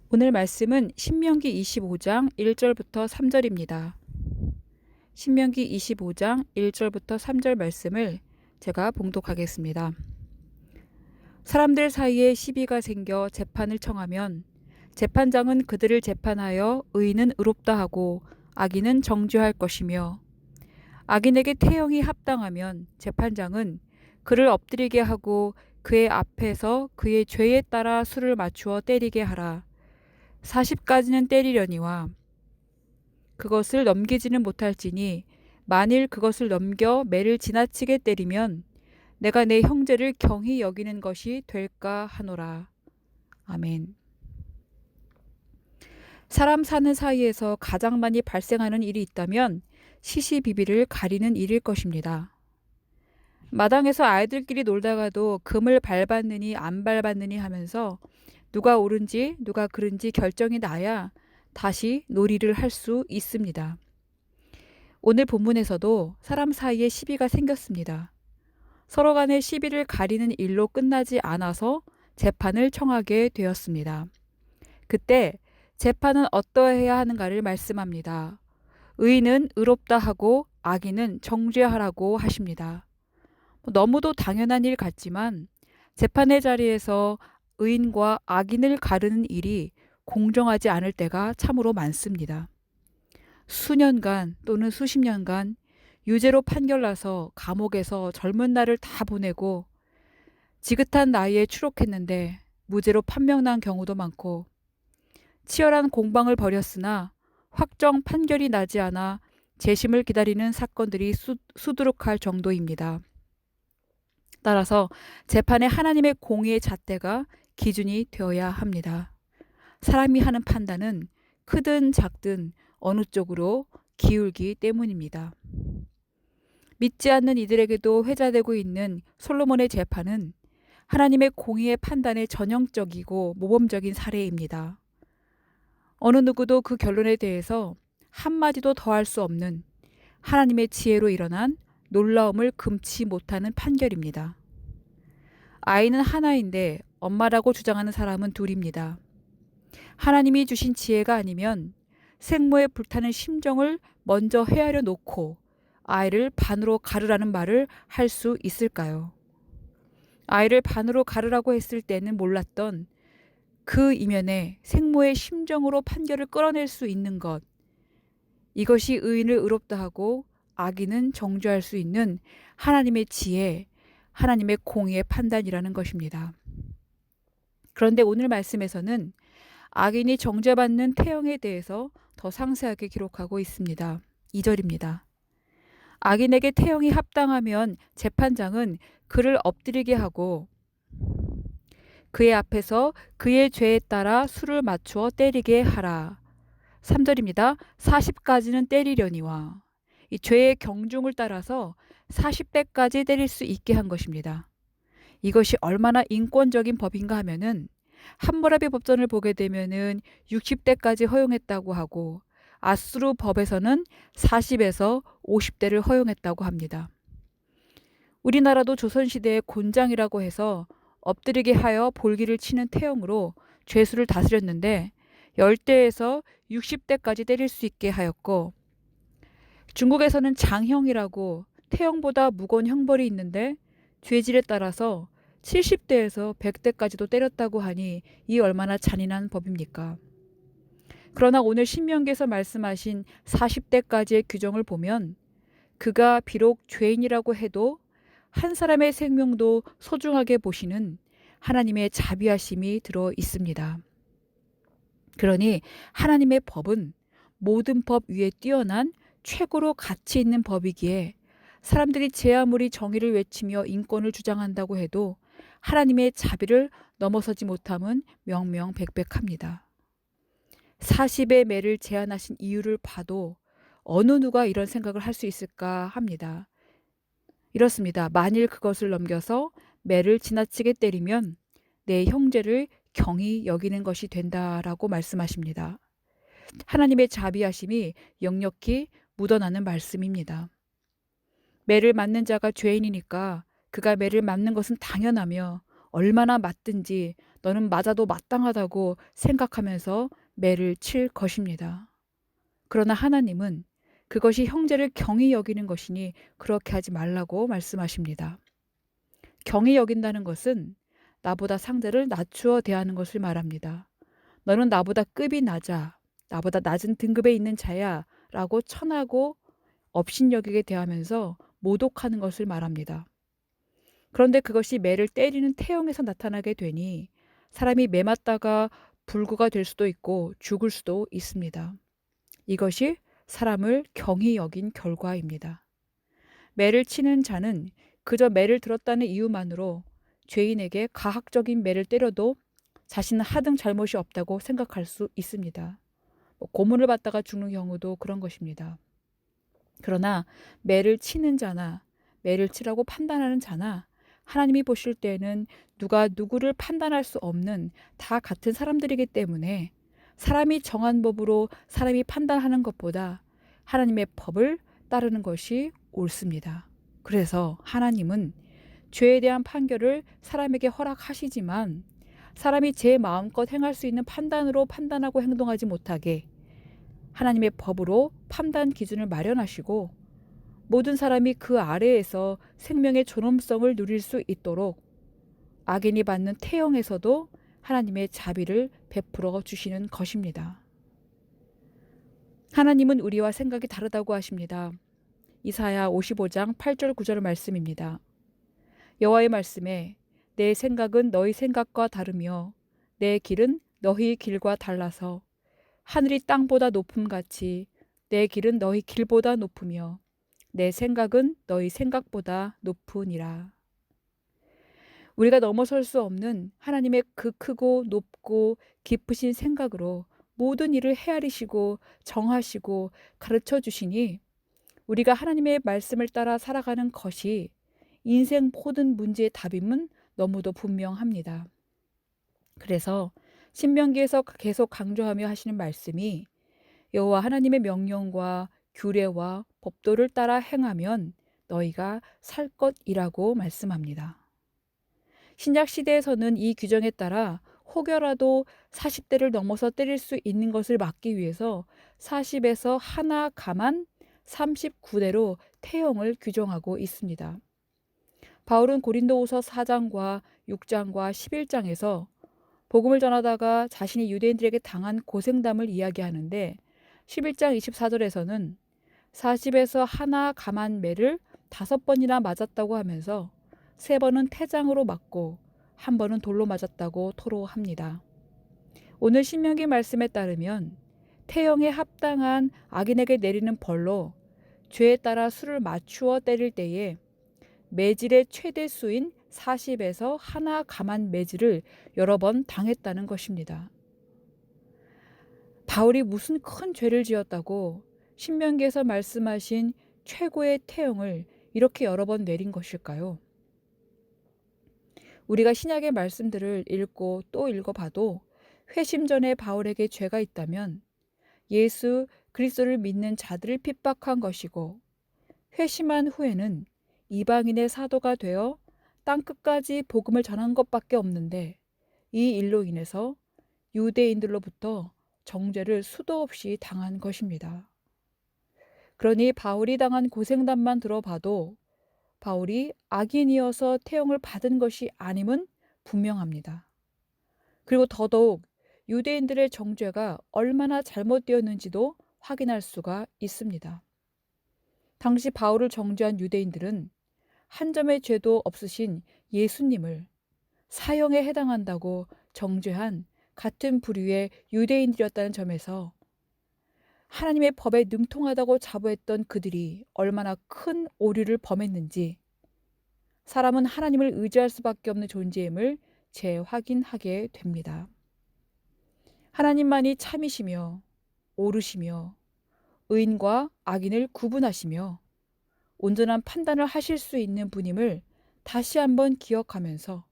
오늘 말씀은 신명기 25장 1절부터 3절입니다. 신명기 25장 1절부터 3절 말씀을 제가 봉독하겠습니다. 사람들 사이에 시비가 생겨 재판을 청하면 재판장은 그들을 재판하여 의인은 의롭다 하고 악인은 정죄할 것이며, 악인에게 태형이 합당하면 재판장은 그를 엎드리게 하고 그의 앞에서 그의 죄에 따라 수를 맞추어 때리게 하라. 40까지는 때리려니와 그것을 넘기지는 못할지니, 만일 그것을 넘겨 매를 지나치게 때리면 내가 내 형제를 경히 여기는 것이 될까 하노라. 아멘. 사람 사는 사이에서 가장 많이 발생하는 일이 있다면 시시비비를 가리는 일일 것입니다. 마당에서 아이들끼리 놀다가도 금을 밟았느니 안 밟았느니 하면서 누가 옳은지 누가 그른지 결정이 나야 다시 놀이를 할 수 있습니다. 오늘 본문에서도 사람 사이에 시비가 생겼습니다. 서로 간의 시비를 가리는 일로 끝나지 않아서 재판을 청하게 되었습니다. 그때 재판은 어떠해야 하는가를 말씀합니다. 의인은 의롭다 하고 악인은 정죄하라고 하십니다. 너무도 당연한 일 같지만 재판의 자리에서 의인과 악인을 가르는 일이 공정하지 않을 때가 참으로 많습니다. 수년간 또는 수십 년간 유죄로 판결나서 감옥에서 젊은 날을 다 보내고 지긋한 나이에 추록했는데 무죄로 판명난 경우도 많고, 치열한 공방을 벌였으나 확정 판결이 나지 않아 재심을 기다리는 사건들이 수두룩할 정도입니다. 따라서 재판에 하나님의 공의의 잣대가 기준이 되어야 합니다. 사람이 하는 판단은 크든 작든 어느 쪽으로 기울기 때문입니다. 믿지 않는 이들에게도 회자되고 있는 솔로몬의 재판은 하나님의 공의의 판단의 전형적이고 모범적인 사례입니다. 어느 누구도 그 결론에 대해서 한마디도 더할 수 없는 하나님의 지혜로 일어난 놀라움을 금치 못하는 판결입니다. 아이는 하나인데 엄마라고 주장하는 사람은 둘입니다. 하나님이 주신 지혜가 아니면 생모의 불타는 심정을 먼저 헤아려 놓고 아이를 반으로 가르라는 말을 할 수 있을까요? 아이를 반으로 가르라고 했을 때는 몰랐던 그 이면에 생모의 심정으로 판결을 끌어낼 수 있는 것, 이것이 의인을 의롭다 하고 악인은 정죄할 수 있는 하나님의 지혜, 하나님의 공의의 판단이라는 것입니다. 그런데 오늘 말씀에서는 악인이 정죄받는 태형에 대해서 더 상세하게 기록하고 있습니다. 2절입니다. 악인에게 태형이 합당하면 재판장은 그를 엎드리게 하고 그의 앞에서 그의 죄에 따라 수를 맞추어 때리게 하라. 3절입니다. 40까지는 때리려니와, 이 죄의 경중을 따라서 40대까지 때릴 수 있게 한 것입니다. 이것이 얼마나 인권적인 법인가 하면은 함무라비 법전을 보게 되면은 60대까지 허용했다고 하고, 아수르 법에서는 40에서 50대를 허용했다고 합니다. 우리나라도 조선시대의 곤장이라고 해서 엎드리게 하여 볼기를 치는 태형으로 죄수를 다스렸는데 10대에서 60대까지 때릴 수 있게 하였고, 중국에서는 장형이라고 태형보다 무거운 형벌이 있는데 죄질에 따라서 70대에서 100대까지도 때렸다고 하니 이 얼마나 잔인한 법입니까? 그러나 오늘 신명기에서 말씀하신 40대까지의 규정을 보면 그가 비록 죄인이라고 해도 한 사람의 생명도 소중하게 보시는 하나님의 자비하심이 들어 있습니다. 그러니 하나님의 법은 모든 법 위에 뛰어난 최고로 가치 있는 법이기에 사람들이 제 아무리 정의를 외치며 인권을 주장한다고 해도 하나님의 자비를 넘어서지 못함은 명명백백합니다. 40의 매를 제한하신 이유를 봐도 어느 누가 이런 생각을 할 수 있을까 합니다. 이렇습니다. 만일 그것을 넘겨서 매를 지나치게 때리면 내 형제를 경히 여기는 것이 된다라고 말씀하십니다. 하나님의 자비하심이 역력히 묻어나는 말씀입니다. 매를 맞는 자가 죄인이니까 그가 매를 맞는 것은 당연하며 얼마나 맞든지 너는 맞아도 마땅하다고 생각하면서 매를 칠 것입니다. 그러나 하나님은 그것이 형제를 경히 여기는 것이니 그렇게 하지 말라고 말씀하십니다. 경히 여긴다는 것은 나보다 상대를 낮추어 대하는 것을 말합니다. 너는 나보다 급이 낮아, 나보다 낮은 등급에 있는 자야 라고 천하고 업신여기게 대하면서 모독하는 것을 말합니다. 그런데 그것이 매를 때리는 태형에서 나타나게 되니 사람이 매 맞다가 불구가 될 수도 있고 죽을 수도 있습니다. 이것이 사람을 경히 여긴 결과입니다. 매를 치는 자는 그저 매를 들었다는 이유만으로 죄인에게 가학적인 매를 때려도 자신은 하등 잘못이 없다고 생각할 수 있습니다. 고문을 받다가 죽는 경우도 그런 것입니다. 그러나 매를 치는 자나 매를 치라고 판단하는 자나 하나님이 보실 때는 누가 누구를 판단할 수 없는 다 같은 사람들이기 때문에 사람이 정한 법으로 사람이 판단하는 것보다 하나님의 법을 따르는 것이 옳습니다. 그래서 하나님은 죄에 대한 판결을 사람에게 허락하시지만 사람이 제 마음껏 행할 수 있는 판단으로 판단하고 행동하지 못하게 하나님의 법으로 판단 기준을 마련하시고 모든 사람이 그 아래에서 생명의 존엄성을 누릴 수 있도록 악인이 받는 태형에서도 하나님의 자비를 베풀어 주시는 것입니다. 하나님은 우리와 생각이 다르다고 하십니다. 이사야 55장 8절 9절 말씀입니다. 여호와의 말씀에 내 생각은 너희 생각과 다르며 내 길은 너희 길과 달라서 하늘이 땅보다 높음같이 내 길은 너희 길보다 높으며 내 생각은 너희 생각보다 높으니라. 우리가 넘어설 수 없는 하나님의 그 크고 높고 깊으신 생각으로 모든 일을 헤아리시고 정하시고 가르쳐 주시니 우리가 하나님의 말씀을 따라 살아가는 것이 인생 모든 문제의 답임은 너무도 분명합니다. 그래서 신명기에서 계속 강조하며 하시는 말씀이 여호와 하나님의 명령과 규례와 법도를 따라 행하면 너희가 살 것이라고 말씀합니다. 신약 시대에서는 이 규정에 따라 혹여라도 40대를 넘어서 때릴 수 있는 것을 막기 위해서 40에서 하나 감한 39대로 태형을 규정하고 있습니다. 바울은 고린도후서 4장과 6장과 11장에서 복음을 전하다가 자신이 유대인들에게 당한 고생담을 이야기하는데 11장 24절에서는 40에서 하나 감한 매를 5번이나 맞았다고 하면서 3번은 태장으로 맞고 1번은 돌로 맞았다고 토로합니다. 오늘 신명기 말씀에 따르면 태형에 합당한 악인에게 내리는 벌로 죄에 따라 수를 맞추어 때릴 때에 매질의 최대 수인 40에서 하나 감한 매질을 여러 번 당했다는 것입니다. 바울이 무슨 큰 죄를 지었다고 신명기에서 말씀하신 최고의 태형을 이렇게 여러 번 내린 것일까요? 우리가 신약의 말씀들을 읽고 또 읽어봐도 회심 전에 바울에게 죄가 있다면 예수 그리스도를 믿는 자들을 핍박한 것이고 회심한 후에는 이방인의 사도가 되어 땅끝까지 복음을 전한 것밖에 없는데 이 일로 인해서 유대인들로부터 정죄를 수도 없이 당한 것입니다. 그러니 바울이 당한 고생담만 들어봐도 바울이 악인이어서 태형을 받은 것이 아님은 분명합니다. 그리고 더더욱 유대인들의 정죄가 얼마나 잘못되었는지도 확인할 수가 있습니다. 당시 바울을 정죄한 유대인들은 한 점의 죄도 없으신 예수님을 사형에 해당한다고 정죄한 같은 부류의 유대인들이었다는 점에서 하나님의 법에 능통하다고 자부했던 그들이 얼마나 큰 오류를 범했는지 사람은 하나님을 의지할 수밖에 없는 존재임을 재확인하게 됩니다. 하나님만이 참이시며 옳으시며 의인과 악인을 구분하시며 온전한 판단을 하실 수 있는 분임을 다시 한번 기억하면서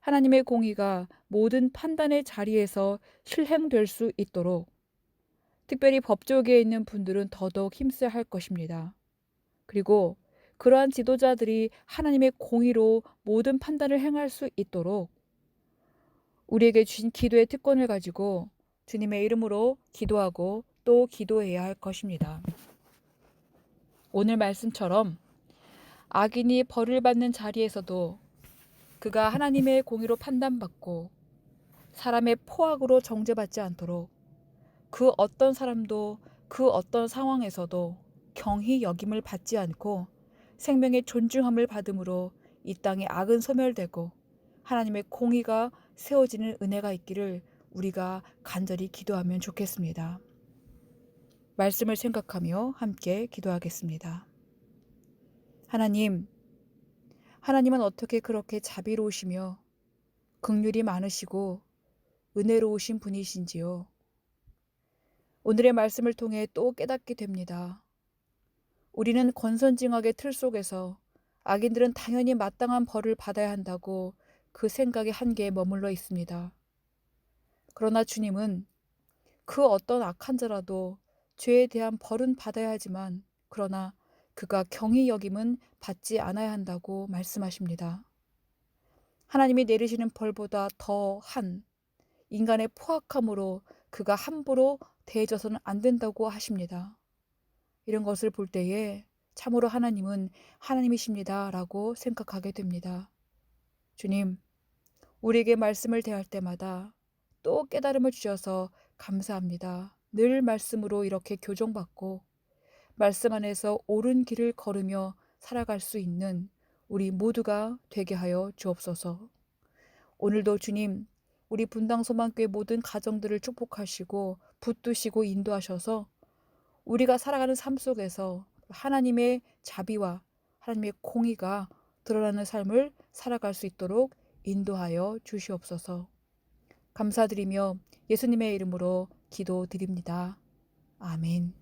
하나님의 공의가 모든 판단의 자리에서 실행될 수 있도록 특별히 법조계에 있는 분들은 더더욱 힘써야 할 것입니다. 그리고 그러한 지도자들이 하나님의 공의로 모든 판단을 행할 수 있도록 우리에게 주신 기도의 특권을 가지고 주님의 이름으로 기도하고 또 기도해야 할 것입니다. 오늘 말씀처럼 악인이 벌을 받는 자리에서도 그가 하나님의 공의로 판단받고 사람의 포악으로 정죄받지 않도록 그 어떤 사람도 그 어떤 상황에서도 경히 여김을 받지 않고 생명의 존중함을 받음으로 이 땅에 악은 소멸되고 하나님의 공의가 세워지는 은혜가 있기를 우리가 간절히 기도하면 좋겠습니다. 말씀을 생각하며 함께 기도하겠습니다. 하나님은 어떻게 그렇게 자비로우시며 긍휼이 많으시고 은혜로우신 분이신지요. 오늘의 말씀을 통해 또 깨닫게 됩니다. 우리는 권선징악의 틀 속에서 악인들은 당연히 마땅한 벌을 받아야 한다고 그 생각의 한계에 머물러 있습니다. 그러나 주님은 그 어떤 악한 자라도 죄에 대한 벌은 받아야 하지만 그러나 그가 경히 여김은 받지 않아야 한다고 말씀하십니다. 하나님이 내리시는 벌보다 더한 인간의 포악함으로 그가 함부로 대해져서는 안 된다고 하십니다. 이런 것을 볼 때에 참으로 하나님은 하나님이십니다 라고 생각하게 됩니다. 주님, 우리에게 말씀을 대할 때마다 또 깨달음을 주셔서 감사합니다. 늘 말씀으로 이렇게 교정받고 말씀 안에서 옳은 길을 걸으며 살아갈 수 있는 우리 모두가 되게 하여 주옵소서. 오늘도 주님, 우리 분당소망교회 모든 가정들을 축복하시고 붙드시고 인도하셔서 우리가 살아가는 삶 속에서 하나님의 자비와 하나님의 공의가 드러나는 삶을 살아갈 수 있도록 인도하여 주시옵소서. 감사드리며 예수님의 이름으로 기도드립니다. 아멘.